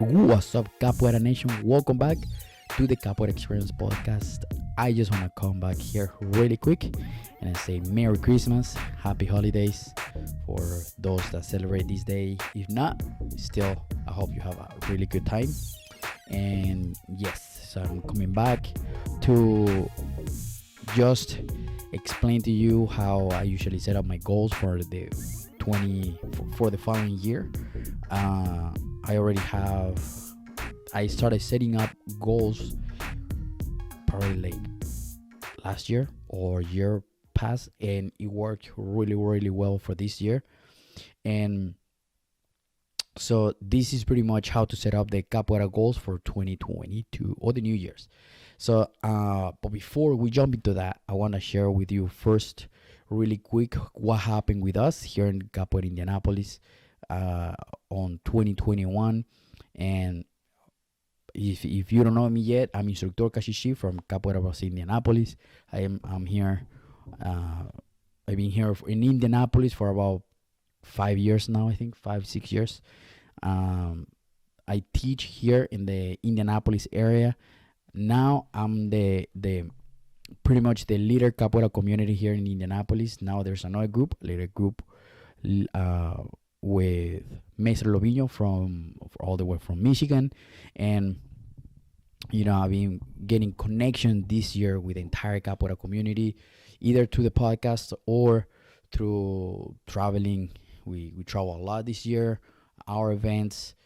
What's up, Capoeira Nation? Welcome back to the Capoeira Experience Podcast. I just want to come back here really quick and say Merry Christmas, Happy Holidays for those that celebrate this day. If not, still, I hope you have a really good time. And yes, so I'm coming back to just explain to you how I usually set up my goals for the for the following year. I started setting up goals probably like last year or year past, and it worked really well for this year. And so this is pretty much how to set up the Capoeira goals for 2022 or the New Year's. So but before we jump into that, I want to share with you first really quick what happened with us here in Capoeira Indianapolis on 2021. And if you don't know me yet, I'm Instructor Kashishi from Capoeira Brazil, Indianapolis. I'm here. I've been here in Indianapolis for about 5 years now. I think 5-6 years. I teach here in the Indianapolis area. Now I'm the pretty much the leader Capoeira community here in Indianapolis. Now there's another leader group with Maestro Loviño from all the way from Michigan. And I've been getting connection this year with the entire Capoeira community, either to the podcast or through traveling. We travel a lot this year, our events,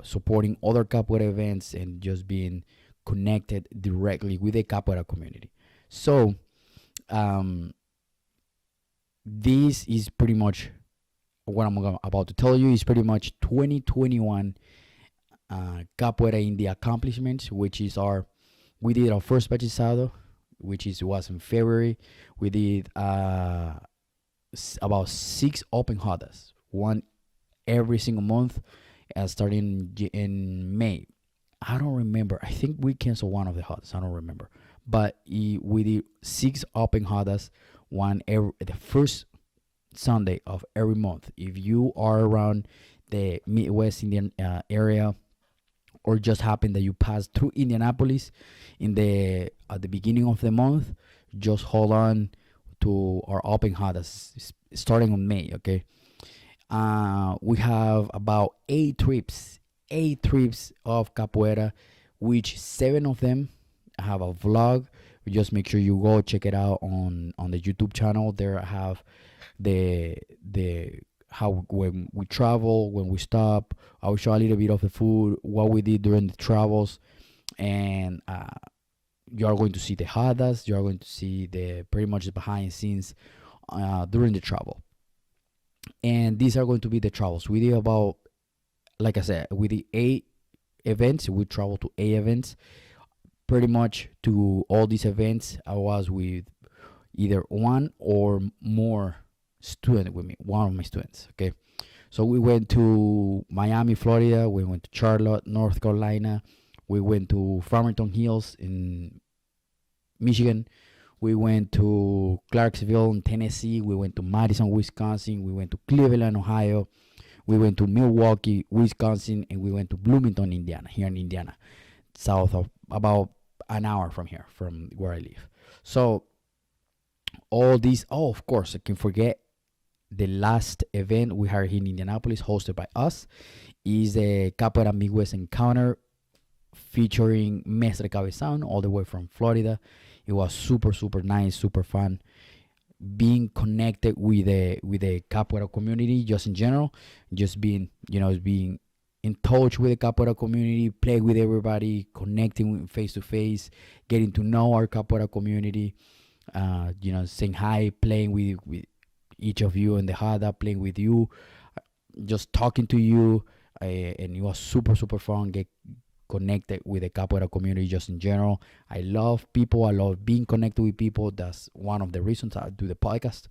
supporting other Capoeira events, and just being connected directly with the Capoeira community. So this is pretty much what I'm about to tell you. Is pretty much 2021 Capoeira India accomplishments, which is we did our first Bachillerato, which was in February. We did about 6 open hadas, one every single month, starting in May. I don't remember. I think we canceled one of the hadas. I don't remember. But we did 6 open hadas, one the first Sunday of every month. If you are around the Midwest Indian area, or just happen that you pass through Indianapolis at the beginning of the month, just hold on to our open hadas starting on May. Okay. We have about 8 trips of capoeira, which 7 of them have a vlog. Just make sure you go check it out on the YouTube channel. There I have the how when we travel, when we stop. I will show a little bit of the food, what we did during the travels, and you are going to see the hadas. You are going to see the pretty much the behind the scenes during the travel. And these are going to be the travels. We did about, like I said, we did 8 events. We traveled to 8 events. Pretty much to all these events, I was with either one or more student with me, one of my students. Okay, so we went to Miami, Florida. We went to Charlotte, North Carolina. We went to Farmington Hills in Michigan. We went to Clarksville in Tennessee. We went to Madison, Wisconsin. We went to Cleveland, Ohio. We went to Milwaukee, Wisconsin, and we went to Bloomington, Indiana, here in Indiana, south of about an hour from here, from where I live. So all these, of course, I can forget the last event we had here in Indianapolis, hosted by us, is the Capoeira Midwest Encounter, featuring Mestre Cabezon, all the way from Florida. It was super nice, super fun, being connected with the capoeira community, just in general, just being in touch with the capoeira community, play with everybody, connecting face to face, getting to know our capoeira community, saying hi, playing with each of you in the hada, playing with you, just talking to you, and it was super fun. Get connected with the capoeira community just in general. I love people. I love being connected with people. That's one of the reasons I do the podcast,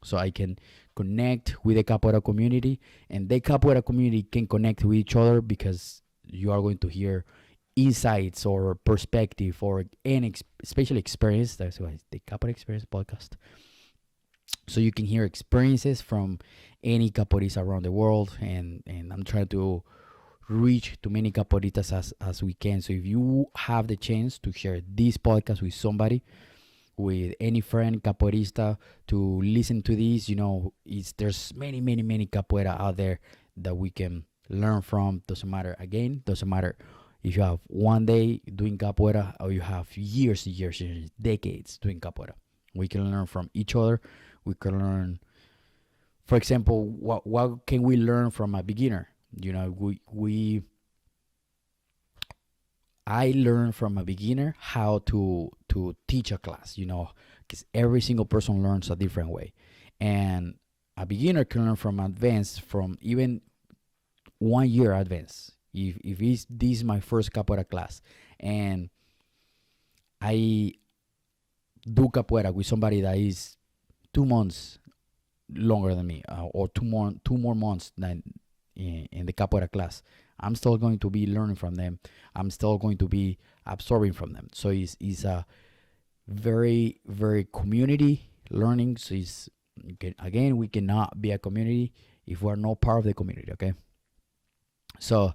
so I can connect with the capoeira community, and the capoeira community can connect with each other, because you are going to hear insights or perspective or any special experience. That's why it's the Capoeira Experience Podcast. So you can hear experiences from any capoeiristas around the world, and I'm trying to reach to many capoeiristas as we can. So if you have the chance to share this podcast with somebody, with any friend capoeirista, to listen to this, there's many capoeira out there that we can learn from. Doesn't matter if you have one day doing capoeira or you have years, decades doing capoeira. We can learn from each other. We can learn, for example, what can we learn from a beginner? I learned from a beginner how to teach a class, because every single person learns a different way. And a beginner can learn from advanced, from even 1 year advanced. If this is my first capoeira class and I do capoeira with somebody that is 2 months longer than me, or two more months than in the capoeira class, I'm still going to be learning from them. I'm still going to be absorbing from them. So it's a very, very community learning. So again, we cannot be a community if we're not part of the community, okay? So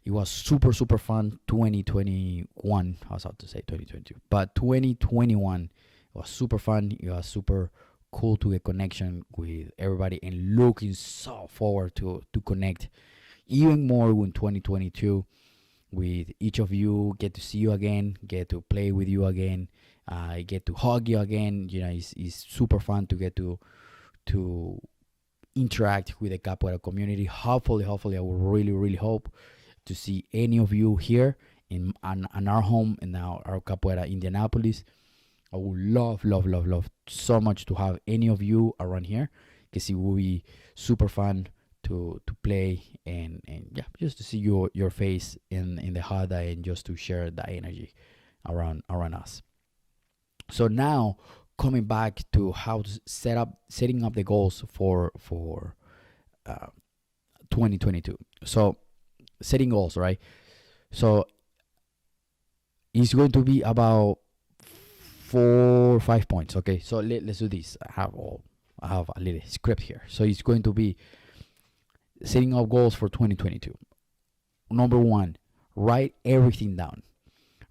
it was super, super fun. 2021, I was about to say 2022, but 2021 was super fun. It was super cool to get connection with everybody and looking so forward to connect even more in 2022 with each of you. Get to see you again, get to play with you again, get to hug you again. It's super fun to get to interact with the capoeira community. Hopefully I will really hope to see any of you here in our home in our capoeira Indianapolis. I would love so much to have any of you around here, because it will be super fun to play and yeah, just to see your face in the hada and just to share the energy around us. So now coming back to how to setting up the goals for 2022. So setting goals, right? So it's going to be about 4 or 5 points. Okay, so let's do this. I have a little script here. So it's going to be setting up goals for 2022. Number 1, write everything down.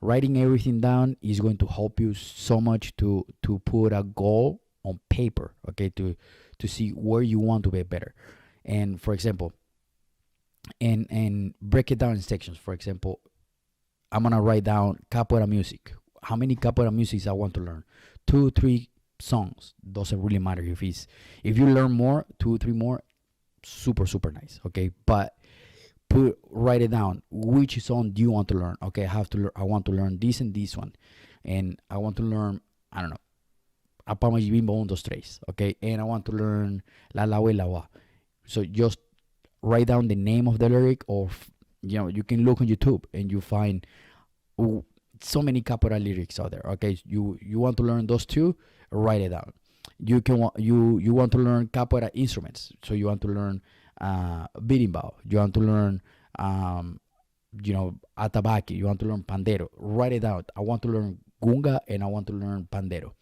Writing everything down is going to help you so much to put a goal on paper, okay, to see where you want to be better. And for example, and break it down in sections. For example, I'm gonna write down capoeira music. How many capoeira musics I want to learn? 2, 3 songs. Doesn't really matter if you learn more, 2, 3 more, super nice. Okay, but write it down. Which song do you want to learn? Okay, I want to learn this and this one, and I want to learn, I don't know, Apama Jibimbo 1, 2, 3. Okay, and I want to learn La La We La Wa. So just write down the name of the lyric, or you can look on YouTube and you find so many capoeira lyrics out there. Okay, you want to learn those 2, write it down. You want to learn capoeira instruments, so you want to learn berimbau, you want to learn atabaki, you want to learn pandero. Write it down. I want to learn gunga and I want to learn pandero.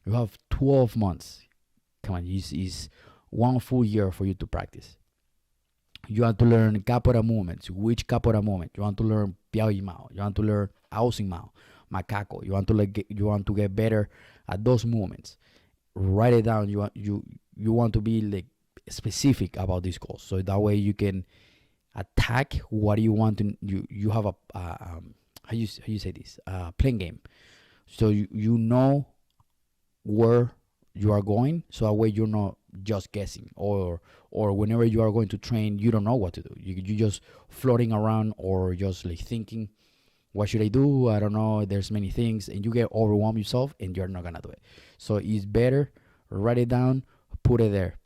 You have 12 months. Come on, it's 1 full year for you to practice. You want to learn capoeira movements. Which capoeira movement? You want to learn piao y mao. You want to learn ausing mao, macaco. You want to get better at those movements. Write it down. You want to be like specific about these goals, so that way you can attack what you want to. You have a how you say this, playing game, so you know where you are going, so that way you're not just guessing, or whenever you are going to train, you don't know what to do. You just floating around, or just like thinking, what should I do? I don't know. There's many things, and you get overwhelmed yourself, and you're not gonna do it. So it's better write it down, put it there.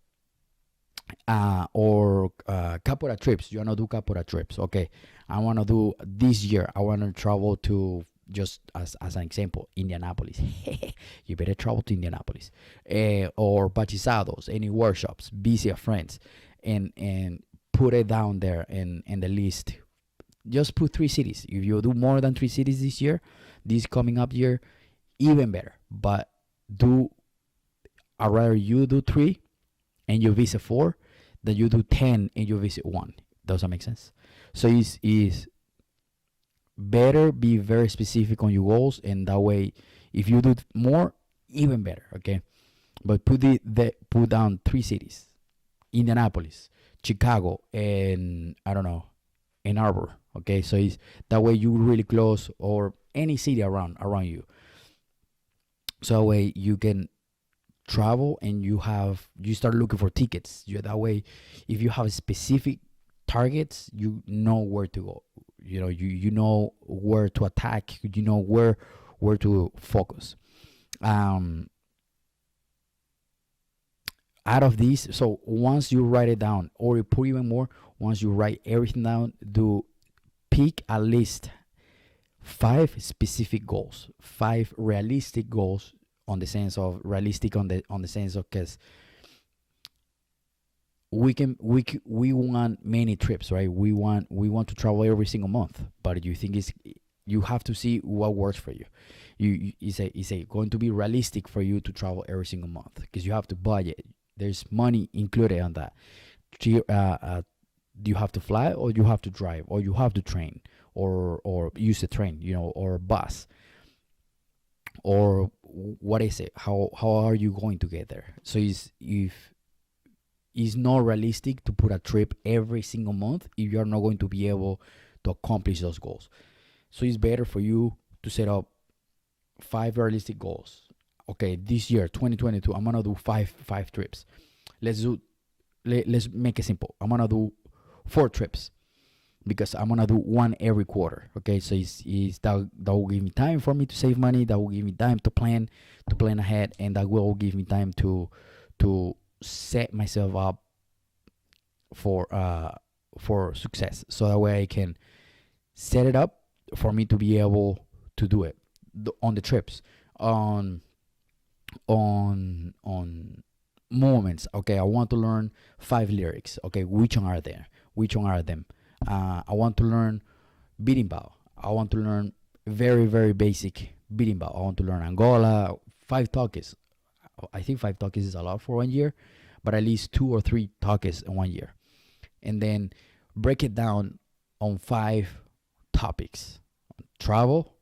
Or capoeira trips. You wanna do capoeira trips? Okay, I wanna do this year. I wanna travel to, just as an example, Indianapolis. You better travel to Indianapolis, or Bachisados, any workshops, visit friends, and put it down there in the list. Just put 3 cities. If you do more than 3 cities this year, this coming up year, even better. But I'd rather you do 3 and you visit 4 than you do 10 and you visit 1. Does that make sense? So it's better be very specific on your goals, and that way, if you do more, even better. Okay, but put down 3 cities: Indianapolis, Chicago, and I don't know, Ann Arbor. Okay, so it's that way you really close, or any city around you. So that way you can travel, and you start looking for tickets. That way, if you have specific targets, you know where to go. You know where to attack. You know where to focus. Um, Out of these, so once you write it down, or you put even more, once you write everything down, do pick at least 5 specific goals, 5 realistic goals, on the sense of realistic, on the sense of, because we want many trips, right? We want to travel every single month, but you have to see what works for you. Is it going to be realistic for you to travel every single month? Because you have to budget. There's money included on that. Do you have to fly, or you have to drive, or you have to train, or use a train, or a bus, or what is it? How are you going to get there? So if it's not realistic to put a trip every single month if you're not going to be able to accomplish those goals. So it's better for you to set up 5 realistic goals. Okay, this year 2022, I'm gonna do five trips. Let's make it simple. I'm gonna do 4 trips, because I'm gonna do one every quarter. Okay, so that will give me time for me to save money. That will give me time to plan ahead, and that will give me time to set myself up for success. So that way I can set it up for me to be able to do it on the trips, on moments. Okay, I want to learn 5 lyrics. Okay, which one are there? Which one are them? I want to learn berimbau. I want to learn very, very basic berimbau. I want to learn Angola. 5 talkies. I think 5 talkies is a lot for 1 year, but at least 2 or 3 talkies in 1 year. And then break it down on 5 topics: travel,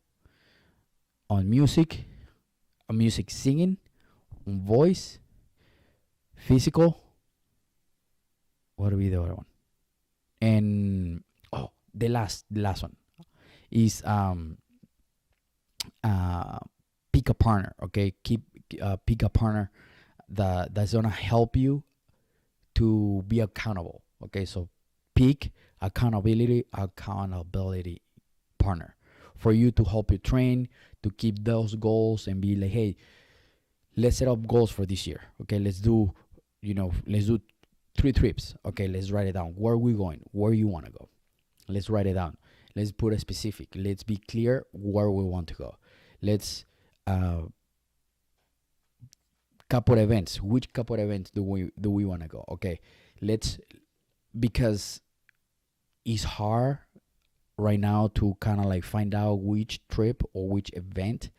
on music, on music singing, on voice, physical. What would be the other one? And the last one is pick a partner. Okay, pick a partner that's gonna help you to be accountable. Okay, so pick accountability partner for you to help you train, to keep those goals, and be like, hey, let's set up goals for this year. Okay, let's do 3 trips. Okay, let's write it down. Where are we going? Where you want to go? Let's write it down. Let's put a specific. Let's be clear where we want to go. Let's Capoeira events. Which Capoeira events do we want to go? Okay, because it's hard right now to kind of like find out which trip or which event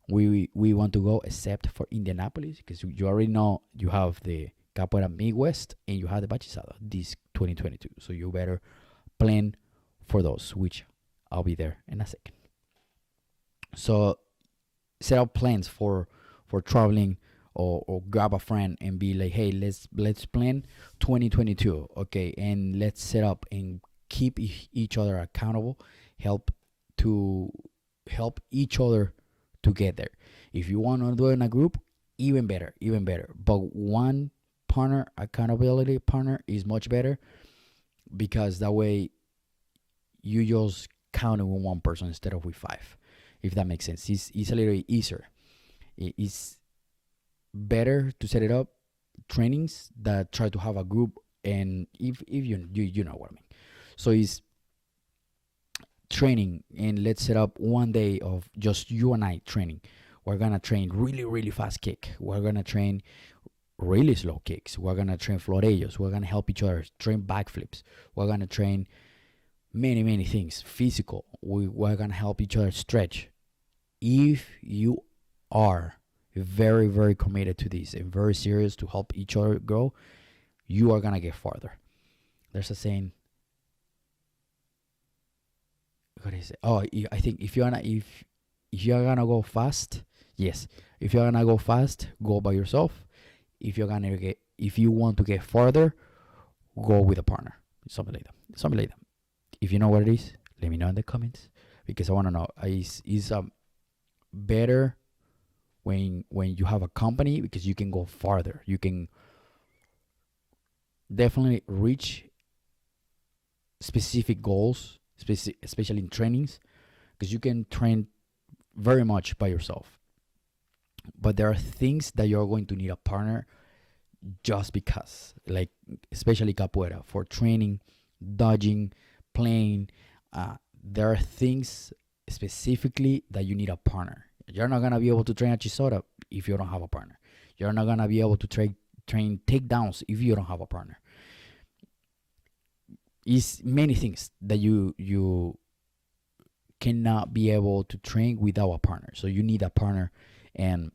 we want to go, except for Indianapolis, because you already know you have the Capoeira Midwest and you have the Bachisada this 2022. So you better plan for those, which I'll be there in a second. So set up plans for traveling, or grab a friend and be like, hey, let's plan 2022. Okay, and let's set up and keep each other accountable, help each other to get there. If you want to do it in a group, even better. But one partner, accountability partner, is much better, because that way you just count with one person instead of with 5, if that makes sense. It's a little easier. It's better to set it up trainings that try to have a group, and if you know what I mean. So it's training, and let's set up one day of just you and I training. We're gonna train really, really fast kick. We're gonna train really slow kicks. We're gonna train florellos. We're gonna help each other train backflips. We're gonna train many things physical. We're gonna help each other stretch. If you are very, very committed to this and very serious to help each other grow, you are gonna get farther. There's a saying, I say? Oh, I think if you're gonna go fast, yes. If you're gonna go fast, go by yourself. If you want to get farther, go with a partner. Something like that. Something like that. If you know what it is, let me know in the comments because I want to know. Is better when you have a company because you can go farther. You can definitely reach specific goals, especially in trainings, because you can train very much by yourself. But there are things that you're going to need a partner just because, like especially capoeira for training, dodging, playing. There are things specifically that you need a partner. You're not gonna be able to train a chisora if you don't have a partner. You're not gonna be able to train takedowns if you don't have a partner. It's many things that you cannot be able to train without a partner. So you need a partner, and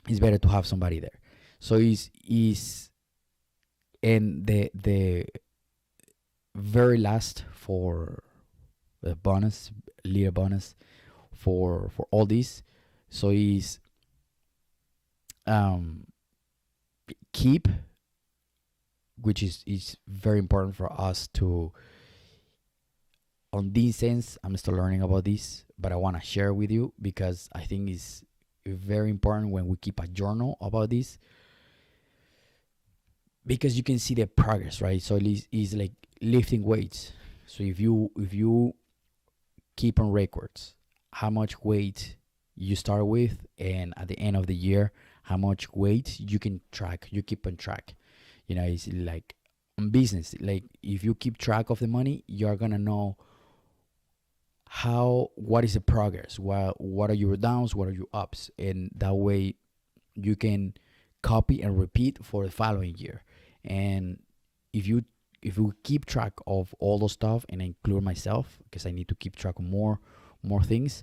it's better to have somebody there. So is and the very last for the bonus, little bonus for all this. So is keep, which is very important for us to. On this sense, I'm still learning about this, but I want to share with you because I think it's very important when we keep a journal about this because you can see the progress, right? So it's like lifting weights. So if you keep on records how much weight you start with, and at the end of the year how much weight you can track, you keep on track. It's like on business, like if you keep track of the money, you're gonna know what is the progress, what are your downs, what are your ups, and that way you can copy and repeat for the following year. And if you keep track of all those stuff, and I include myself because I need to keep track of more things,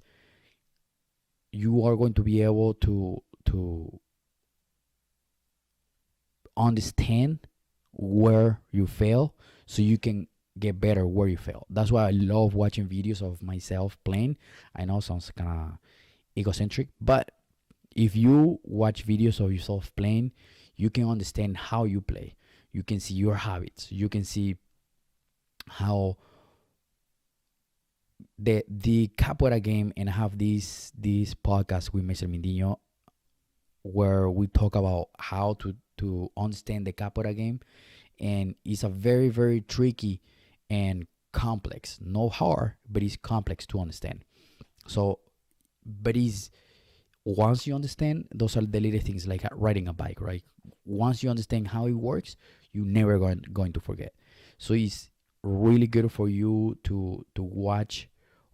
you are going to be able to understand where you fail so you can get better where you fail. That's why I love watching videos of myself playing. I know it sounds kind of egocentric, but if you watch videos of yourself playing, you can understand how you play. You can see your habits. You can see how the capoeira game, and I have this podcast with Mr. Mindinho where we talk about how to understand the capoeira game, and it's a very, very tricky and complex, not hard, but it's complex to understand. So, but it's once you understand, those are the little things like riding a bike, right? Once you understand how it works, you're never going to forget. So it's really good for you to watch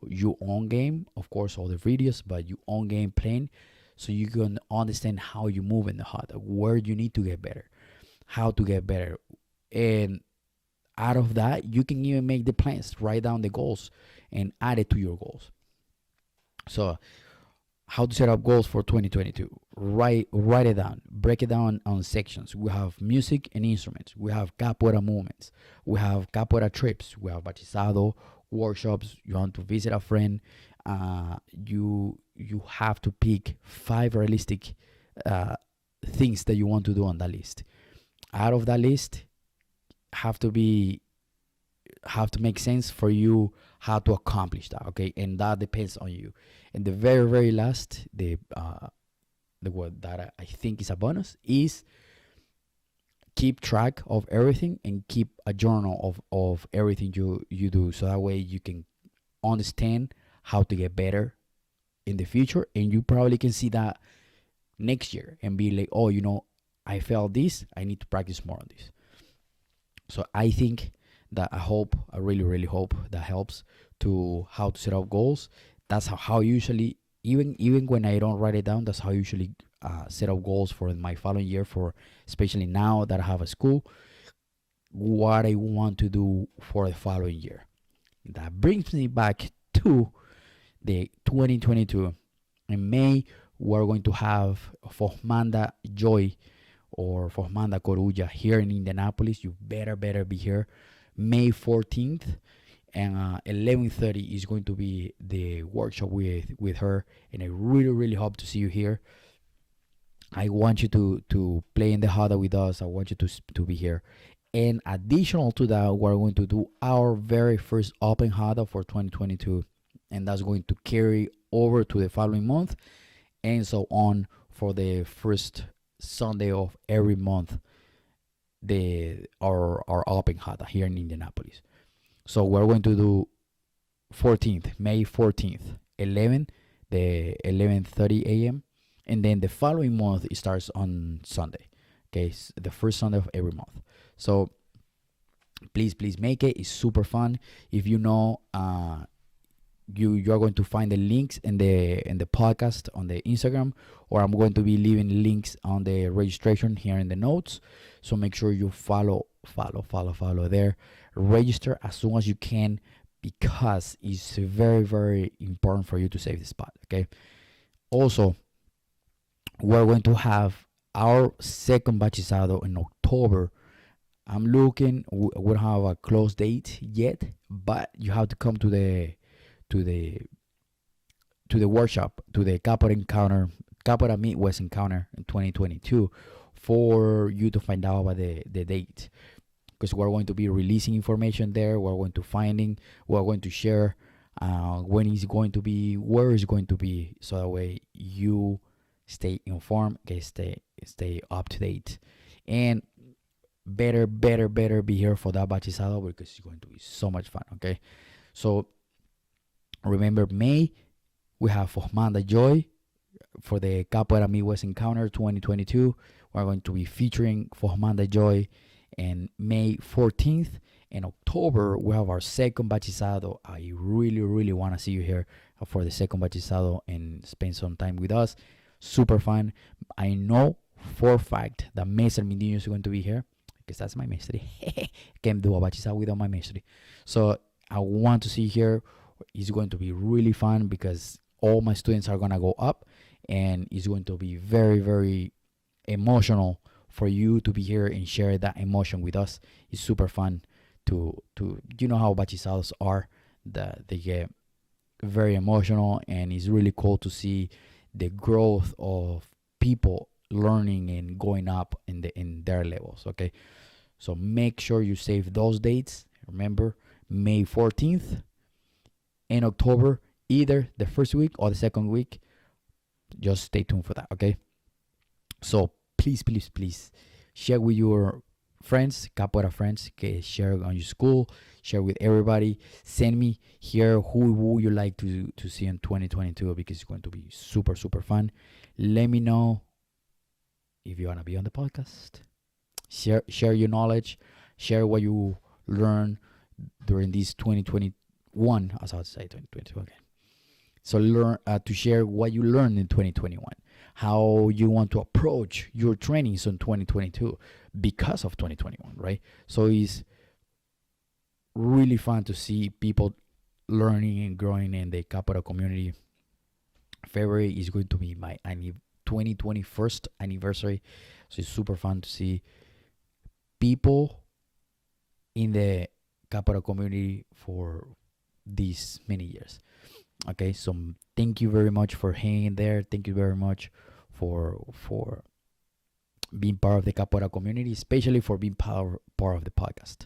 your own game, of course, all the videos, but your own game playing, so you can understand how you move in the hut, where you need to get better, how to get better, and out of that, you can even make the plans, write down the goals, and add it to your goals. So, how to set up goals for 2022? Write it down. Break it down on sections. We have music and instruments. We have capoeira movements. We have capoeira trips. We have batizado workshops. You want to visit a friend. You have to pick 5 realistic things that you want to do on that list. Out of that list, have to make sense for you how to accomplish that, okay? And that depends on you. And the very, very last, the word that I think is a bonus is keep track of everything and keep a journal of everything you do, so that way you can understand how to get better in the future, and you probably can see that next year and be like, oh, I felt this, I need to practice more on this. So I think that I really, really hope that helps to how to set up goals. That's how usually, even when I don't write it down, that's how I usually set up goals for my following year, for especially now that I have a school, what I want to do for the following year. That brings me back to the 2022. In May, we're going to have Formanda Joy or Formanda Coruja here in Indianapolis. You better be here May 14th. and 11:30 is going to be the workshop with her, and I really hope to see you here. I want you to play in the Hada with us. I want you to be here. And additional to that, we're going to do our very first open Hada for 2022, and that's going to carry over to the following month, and so on for the first Sunday of every month. Our open Hada here in Indianapolis. So we're going to do 14th, May 14th, 11:30 a.m. And then the following month it starts on Sunday. Okay, the first Sunday of every month. So please make it. It's super fun. If you know, you're going to find the links in the podcast on the Instagram, or I'm going to be leaving links on the registration here in the notes. So make sure you follow there. Register as soon as you can, because it's very important for you to save the spot. Okay. Also, we're going to have our second bachizado in October. I'm looking. We don't have a close date yet, but you have to come to the workshop, to the Capoeira Midwest Encounter in 2022, for you to find out about the date, because we're going to be releasing information there. We're going to share when it's going to be, where it's going to be, so that way you stay informed, okay, stay up to date, and better be here for that bachizado, because it's going to be so much fun. Okay, so remember, May we have Formanda Joy for the Capoeira Midwest Encounter 2022. We're going to be featuring Formanda Joy. And May 14th and October, we have our second bachizado. I really want to see you here for the second bachizado and spend some time with us. Super fun. I know for a fact that Mr. Mindino is going to be here, because that's my maestri. Can't do a bachizado without my maestri. So I want to see you here. It's going to be really fun, because all my students are going to go up, and it's going to be very emotional for you to be here and share that emotion with us. It's super fun to you know how bachizados are, that they get very emotional, and it's really cool to see the growth of people learning and going up in their levels. Okay, so make sure you save those dates. Remember, May 14th and October, either the first week or the second week. Just stay tuned for that. Okay, so please share with your friends, capoeira friends. Okay, share on your school, share with everybody. Send me here who you like to see in 2022, because it's going to be super fun. Let me know if you want to be on the podcast. Share your knowledge, share what you learn during this 2021. As I would say 2022 again. So learn to share what you learned in 2021, how you want to approach your trainings in 2022 because of 2021, right? So it's really fun to see people learning and growing in the capoeira community. February is going to be my 2021st anniversary, so it's super fun to see people in the capoeira community for these many years. Okay, so thank you very much for hanging there. Thank you very much for being part of the capoeira community, especially for being part of the podcast.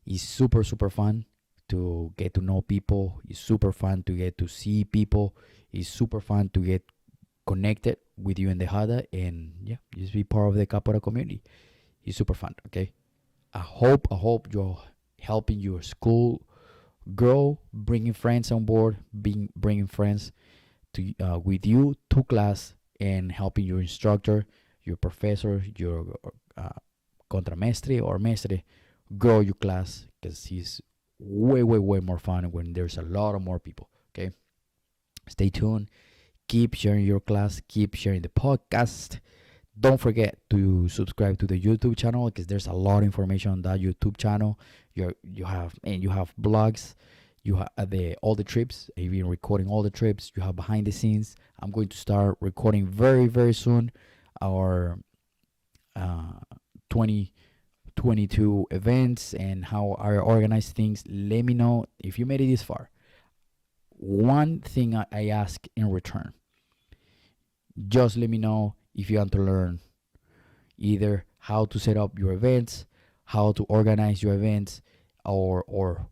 It's super fun to get to know people. It's super fun to get to see people. It's super fun to get connected with you in the Hada, and yeah, just be part of the capoeira community. It's super fun. Okay, I hope you're helping your school grow, bringing friends on board, bringing friends to with you to class, and helping your instructor, your professor, your contramestre or mestre grow your class, because it's way more fun when there's a lot of more people. Okay, stay tuned. Keep sharing your class. Keep sharing the podcast. Don't forget to subscribe to the YouTube channel, because there's a lot of information on that YouTube channel. You have blogs, you have all the trips. I've been recording all the trips. You have behind the scenes. I'm going to start recording very soon our 20 22 events and how I organize things. Let me know if you made it this far. One thing I ask in return, just let me know if you want to learn either how to set up your events, how to organize your events, or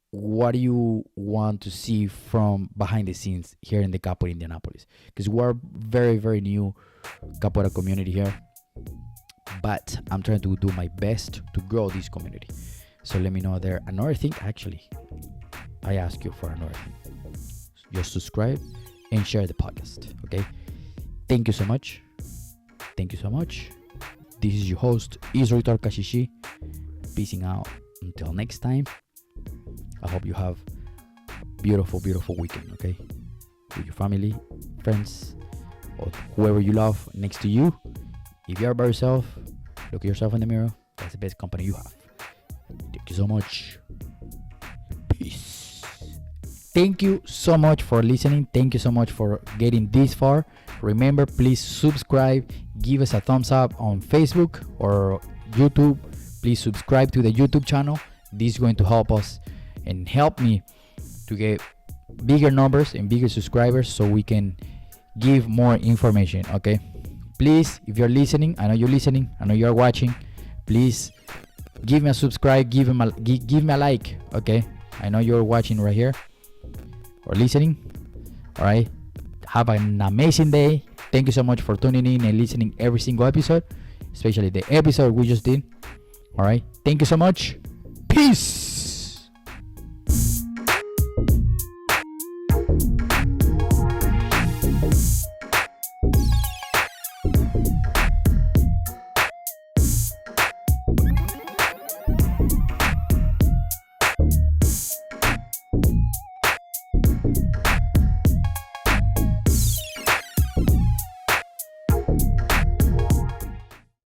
what do you want to see from behind the scenes here in the Capoeira Indianapolis, because we're very, very new Capoeira community here, but I'm trying to do my best to grow this community. So let me know there. Another thing, actually, I ask you for another thing. Just subscribe and share the podcast, okay? Thank you so much. Thank you so much. This is your host, Israel Kashishi. Peacing out. Until next time, I hope you have a beautiful, beautiful weekend, okay? With your family, friends, or whoever you love next to you. If you are by yourself, look at yourself in the mirror. That's the best company you have. Thank you so much. Peace. Thank you so much for listening. Thank you so much for getting this far. Remember, please subscribe. Give us a thumbs up on Facebook or YouTube. Please subscribe to the YouTube channel. This is going to help us and help me to get bigger numbers and bigger subscribers so we can give more information, okay? Please, if you're listening, I know you're listening, I know you're watching, please give me a subscribe, give me a like, okay? I know you're watching right here or listening. All right, have an amazing day. Thank you so much for tuning in and listening every single episode, especially the episode we just did. All right, thank you so much. Peace.